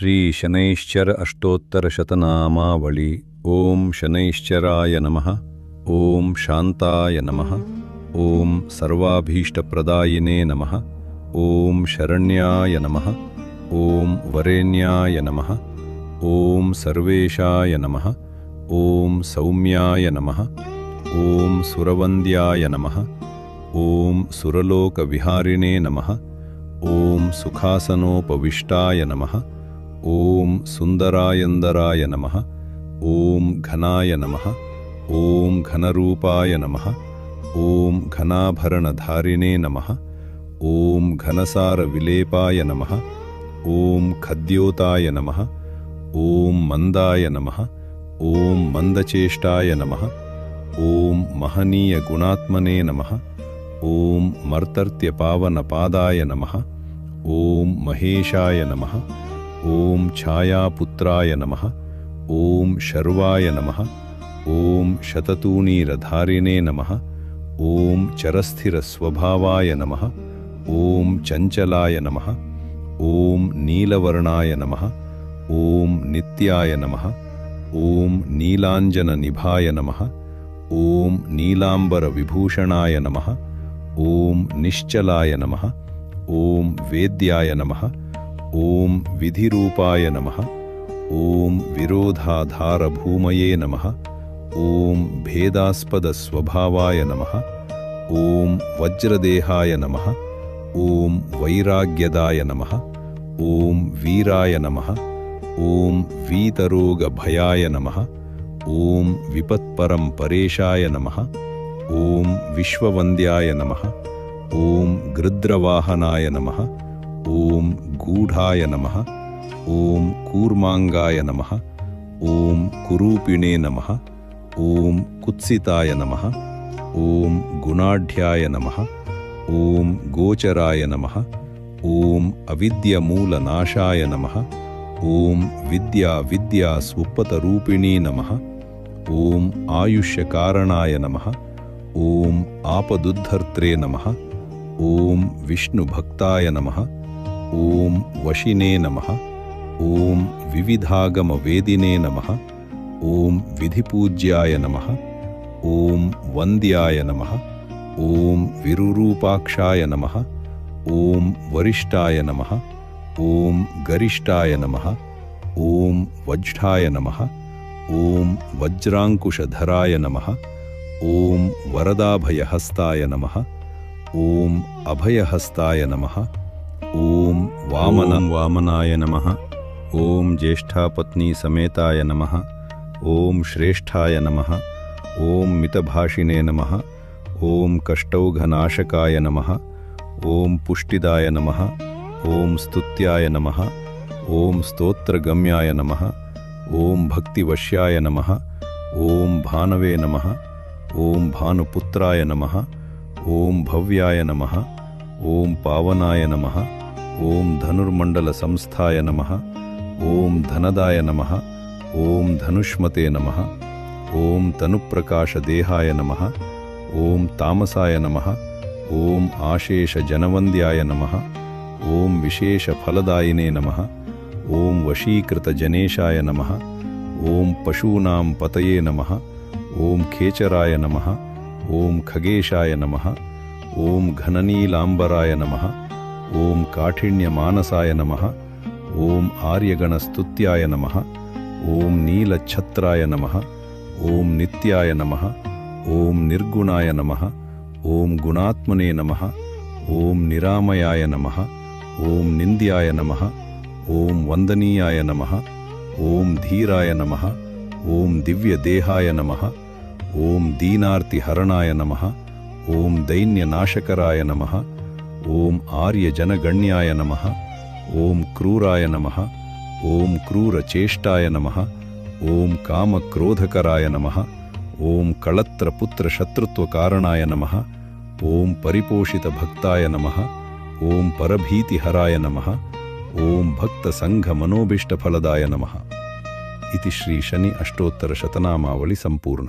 ಶ್ರೀ ಶನೈಶ್ಚರ ಅಷ್ಟೋತ್ತರ ಶತನಾಮಾವಳಿ. ಓಂ ಶನೈಶ್ಚರಾಯ ನಮಃ. ಓಂ ಶಾಂತಾಯ ನಮಃ. ಓಂ ಸರ್ವಾಭೀಷ್ಟಪ್ರದಾಯಿನೇ ನಮಃ. ಓಂ ಶರಣ್ಯಾಯ ನಮಃ. ಓಂ ವರೇಣ್ಯಾಯ ನಮಃ. ಓಂ ಸರ್ವೇಶಾಯ ನಮಃ. ಓಂ ಸೌಮ್ಯಾಯ ನಮಃ. ಓಂ ಸುರವಂದ್ಯಾಯ ನಮಃ. ಓಂ ಸುರಲೋಕವಿಹಾರಿಣೇ ನಮಃ. ಓಂ ಸುಖಾಸನೋಪವಿಷ್ಟಾಯ ನಮಃ. ಓಂ ಸುಂದರಾಯಂದರಾಯ ನಮಃ. ಓಂ ಘನಾಯ ನಮಃ. ಓಂ ಘನರೂಪಾಯ ನಮಃ. ಓಂ ಘನಾಭರಣಧಾರಿಣೇ ನಮಃ. ಓಂ ಘನಸಾರ ವಿಲೇಪಾಯ ನಮಃ. ಓಂ ಖದ್ಯೋತಾಯ ನಮಃ. ಓಂ ಮಂದಾಯ ನಮಃ. ಓಂ ಮಂದಚೇಷ್ಟಾಯ ನಮಃ. ಓಂ ಮಹನೀಯ ಗುಣಾತ್ಮನೇ ನಮಃ. ಓಂ ಮರ್ತರ್ತ್ಯ ಪಾವನ ಪಾದಾಯ ನಮಃ. ಓಂ ಮಹೇಶಾಯ ನಮಃ. ಓಂ ಛಾಯಾಪುತ್ರಾಯ ನಮಃ. ಓಂ ಶರ್ವಾಯ ನಮಃ. ಓಂ ಶತತೂಣೀರಧಾರಿಣೇ ನಮಃ. ಓಂ ಚರಸ್ಥಿರ ಸ್ವಭಾವಾಯ ನಮಃ. ಓಂ ಚಂಚಲಾಯ ನಮಃ. ಓಂ ನೀಲವರ್ಣಾಯ ನಮಃ. ಓಂ ನಿತ್ಯಾಯ ನಮಃ. ಓಂ ನೀಲಾಂಜನ ನಿಭಾಯ ನಮಃ. ಓಂ ನೀಲಾಂಬರ ವಿಭೂಷಣಾಯ ನಮಃ. ಓಂ ನಿಶ್ಚಲಾಯ ನಮಃ. ಓಂ ವೇದ್ಯಾಯ ನಮಃ. ಓಂ ವಿಧಿರೂಪಾಯ ನಮಃ. ಓಂ ವಿರೋಧಾಧಾರ ಭೂಮಯೇ ನಮಃ. ಓಂ ಭೇದಾಸ್ಪದ ಸ್ವಭಾವಾಯ ನಮಃ. ಓಂ ವಜ್ರದೇಹಾಯ ನಮಃ. ಓಂ ವೈರಾಗ್ಯದಾಯ ನಮಃ. ಓಂ ವೀರಾಯ ನಮಃ. ಓಂ ವೀತರೋಗ ಭಯಾಯ ನಮಃ. ಓಂ ವಿಪತ್ಪರಂ ಪರೇಶಾಯ ನಮಃ. ಓಂ ವಿಶ್ವವಂದ್ಯಾಯ ನಮಃ. ಓಂ ಗೃದ್ರವಾಹನಾಯ ನಮಃ. ಓಂ ಗೂಢಾಯ ನಮಃ. ಓಂ ಕೂರ್ಮಾಂಗಾಯ ನಮಃ. ಓಂ ಕುರೂಪಿಣೇ ನಮಃ. ಓಂ ಕುತ್ಸಿತಾಯ ನಮಃ. ಓಂ ಗುಣಾಢ್ಯಾಯ ನಮಃ. ಓಂ ಗೋಚರಾಯ ನಮಃ. ಓಂ ಅವಿದ್ಯಮೂಲನಾಶಾಯ ನಮಃ. ಓಂ ವಿದ್ಯಾ ಸ್ವಪತರೂಪಿಣೀ ನಮಃ. ಓಂ ಆಯುಷ್ಯಕಾರಣಾಯ ನಮಃ. ಓಂ ಆಪದುದ್ಧರ್ತ್ರೇ ನಮಃ. ಓಂ ವಿಷ್ಣುಭಕ್ತಾಯ ನಮಃ. ಓಂ ವಶಿನೇ ನಮಃ. ಓಂ ವಿವಿಧಾಗಮ ವೇದಿನೇ ನಮಃ. ಓಂ ವಿಧಿಪೂಜ್ಯಾಯ ನಮಃ. ಓಂ ವಂದ್ಯಾಯ ನಮಃ. ಓಂ ವಿರುರೂಪಾಕ್ಷಾಯ ನಮಃ. ಓಂ ವರಿಷ್ಠಾಯ ನಮಃ. ಓಂ ಗರಿಷ್ಠಾಯ ನಮಃ. ಓಂ ವಜ್ಢಾಯ ನಮಃ. ಓಂ ವಜ್ರಾಂಕುಶಧರಾಯ ನಮಃ. ಓಂ ವರದಾಭಯಹಸ್ತಾಯ ನಮಃ. ಓಂ ಅಭಯಹಸ್ತಾಯ ನಮಃ. ಓಂ ವಾಮನಾಯ ನಮಃ. ಓಂ ಜ್ಯೇಷ್ಠಾಪತ್ನಿ ಸಮೇತಾಯ ನಮಃ. ಓಂ ಶ್ರೇಷ್ಠಾಯ ನಮಃ. ಓಂ ಮಿತಭಾಷಿಣೇ ನಮಃ. ಓಂ ಕಷ್ಟೌಘನಾಶಕಾಯ ನಮಃ. ಓಂ ಪುಷ್ಟಿದಾಯ ನಮಃ. ಓಂ ಸ್ತುತ್ಯಾಯ ನಮಃ. ಓಂ ಸ್ತೋತ್ರಗಮ್ಯಾಯ ನಮಃ. ಓಂ ಭಕ್ತಿವಶ್ಯಾಯ ನಮಃ. ಓಂ ಭಾನವೇ ನಮಃ. ಓಂ ಭಾನುಪುತ್ರಾಯ ನಮಃ. ಓಂ ಭವ್ಯಾಯ ನಮಃ. ಓಂ ಪಾವನಾಯ ನಮಃ. ಓಂ ಧನುರ್ಮಂಡಲ ಸಂಸ್ಥಾಯ ನಮಃ. ಓಂ ಧನದಾಯ ನಮಃ. ಓಂ ಧನುಷ್ಮತೆ ನಮಃ. ಓಂ ತನುಪ್ರಕಾಶ ದೇಹಾಯ ನಮಃ. ಓಂ ತಾಮಸಾಯ ನಮಃ. ಓಂ ಆಶೇಷ ಜನವಂದ್ಯಾಯ ನಮಃ. ಓಂ ವಿಶೇಷ ಫಲದಾಯಿನೇ ನಮಃ. ಓಂ ವಶೀಕೃತ ಜನೇಶಾಯ ನಮಃ. ಓಂ ಪಶೂನಾಂ ಪತಯೇ ನಮಃ. ಓಂ ಖೇಚರಾಯ ನಮಃ. ಓಂ ಖಗೇಶಾಯ ನಮಃ. ಓಂ ಘನನೀಲಾಂಬರಾಯ ನಮಃ. ಓಂ ಕಾಠಿಣ್ಯಮಾನಸಾಯ ನಮಃ. ಓಂ ಆರ್ಯಗಣಸ್ತುತ್ಯಾಯ ನಮಃ. ಓಂ ನೀಲಛತ್ರಾಯ ನಮಃ. ಓಂ ನಿತ್ಯಾಯ ನಮಃ. ಓಂ ನಿರ್ಗುಣಾಯ ನಮಃ. ಓಂ ಗುಣಾತ್ಮನೇ ನಮಃ. ಓಂ ನಿರಾಮಯಾಯ ನಮಃ. ಓಂ ನಿಂದ್ಯಾಯ ನಮಃ. ಓಂ ವಂದನೀಯಾಯ ನಮಃ. ಓಂ ಧೀರಾಯ ನಮಃ. ಓಂ ದಿವ್ಯದೇಹಾಯ ನಮಃ. ಓಂ ದೀನಾರ್ತಿಹರಣಾಯ ನಮಃ. ಓಂ ದೈನ್ಯನಾಶಕರಾಯ ನಮಃ. ಓಂ ಆರ್ಯಜನಗಣ್ಯಾಯ ನಮಃ. ಓಂ ಕ್ರೂರಾಯ ನಮಃ. ಓಂ ಕ್ರೂರಚೇಷ್ಟಾಯ ನಮಃ. ಓಂ ಕಾಮಕ್ರೋಧಕರಾಯ ನಮಃ. ಓಂ ಕಳತ್ರಪುತ್ರಶತ್ರುತ್ವಕಾರಣಾಯ ನಮಃ. ಓಂ ಪರಿಪೋಷಿತಭಕ್ತಾಯ ನಮಃ. ಓಂ ಪರಭೀತಿಹರಾಯ ನಮಃ. ಓಂ ಭಕ್ತಸಂಘಮನೋಭೀಷ್ಟಫಲದಾಯ ನಮಃ. ಇತಿ ಶ್ರೀ ಶನಿ ಅಷ್ಟೋತ್ತರ ಶತನಾಮಾವಳಿ ಸಂಪೂರ್ಣ.